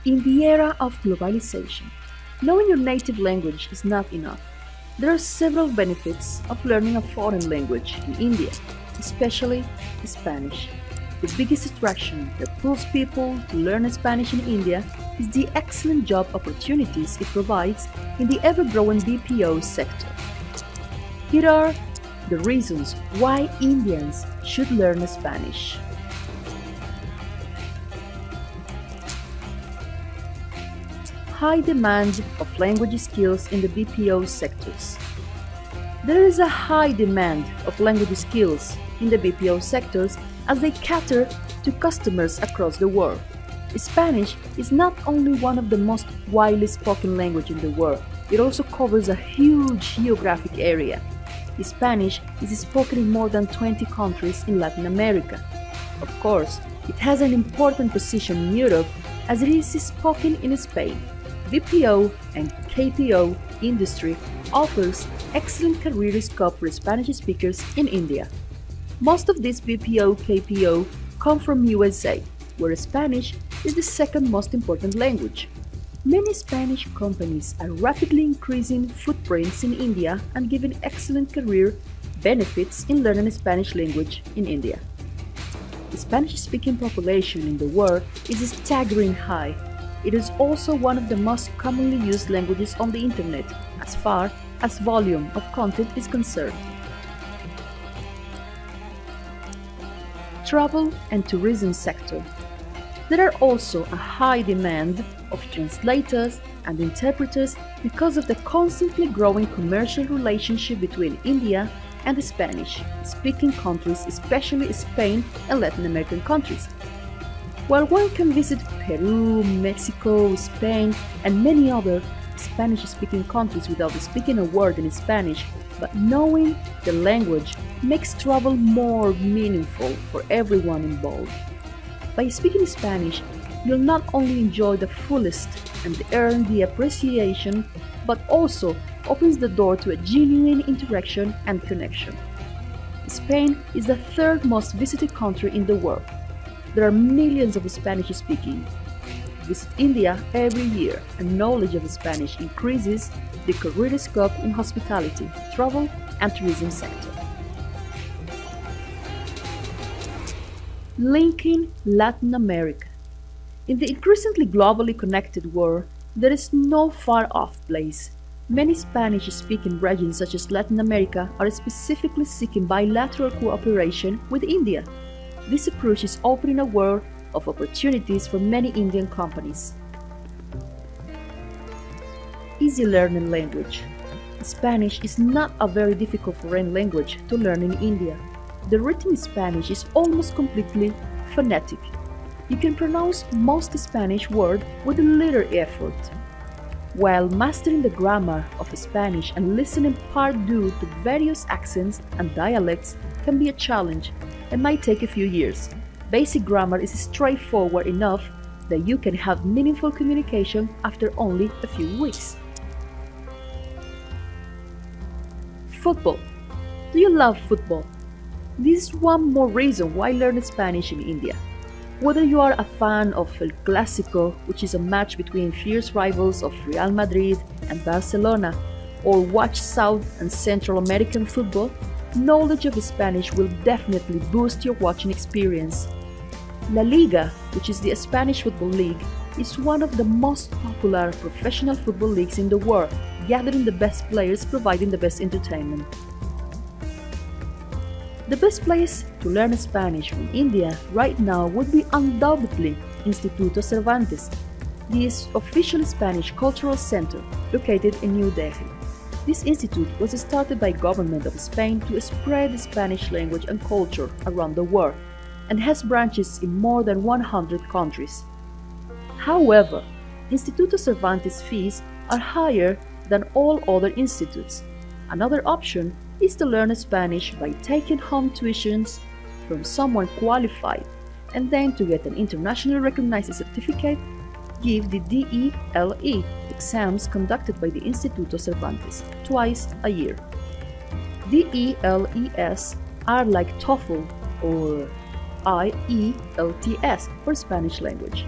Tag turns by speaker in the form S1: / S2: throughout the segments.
S1: In the era of globalization, knowing your native language is not enough. There are several benefits of learning a foreign language in India, especially Spanish. The biggest attraction that pulls people to learn Spanish in India is the excellent job opportunities it provides in the ever growing BPO sector. Here are the reasons why Indians should learn Spanish. High demand of language skills in the BPO sectors. There is a high demand of language skills in the BPO sectors as they cater to customers across the world. Spanish is not only one of the most widely spoken languages in the world, it also covers a huge geographic area. Spanish is spoken in more than 20 countries in Latin America. Of course, it has an important position in Europe as it is spoken in Spain. BPO and KPO industry offers excellent career scope for Spanish speakers in India. Most of these BPO KPO come from USA, where Spanish is the second most important language. Many Spanish companies are rapidly increasing footprints in India and giving excellent career benefits in learning Spanish language in India. The Spanish-speaking population in the world is staggering high. It is also one of the most commonly used languages on the internet as far as volume of content is concerned. Travel and tourism sector. There are also a high demand of translators and interpreters because of the constantly growing commercial relationship between India and the Spanish-speaking countries, especially Spain and Latin American countries. While one can visit Peru, Mexico, Spain, and many other Spanish-speaking countries without speaking a word in Spanish, but knowing the language makes travel more meaningful for everyone involved. By speaking Spanish, you'll not only enjoy the fullest and earn the appreciation, but also opens the door to a genuine interaction and connection. Spain is the third most visited country in the world. There are millions of Spanish speaking. Visit India every year, and knowledge of Spanish increases the career scope in hospitality, travel, and tourism sector. Linking Latin America. In the increasingly globally connected world, there is no far-off place. Many Spanish-speaking regions such as Latin America are specifically seeking bilateral cooperation with India. This approach is opening a world of opportunities for many Indian companies. Easy learning language. Spanish is not a very difficult foreign language to learn in India. The written Spanish is almost completely phonetic. You can pronounce most Spanish words with little effort. While mastering the grammar of Spanish and listening part due to various accents and dialects can be a challenge and might take a few years, basic grammar is straightforward enough that you can have meaningful communication after only a few weeks. Football. Do you love football? This is one more reason why learn Spanish in India. Whether you are a fan of El Clásico, which is a match between fierce rivals of Real Madrid and Barcelona, or watch South and Central American football, knowledge of Spanish will definitely boost your watching experience. La Liga, which is the Spanish football league, is one of the most popular professional football leagues in the world, gathering the best players providing the best entertainment. The best place to learn Spanish from India right now would be undoubtedly Instituto Cervantes, the official Spanish cultural center located in New Delhi. This institute was started by government of Spain to spread the Spanish language and culture around the world and has branches in more than 100 countries. However, Instituto Cervantes fees are higher than all other institutes. Another option is to learn Spanish by taking home tuitions from someone qualified and then to get an internationally recognized certificate, give the DELE exams conducted by the Instituto Cervantes twice a year. DELEs are like TOEFL or IELTS for Spanish language.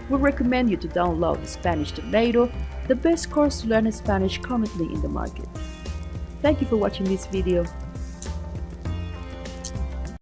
S1: we recommend you to download the Spanish Tornado, the best course to learn Spanish currently in the market. Thank you for watching this video.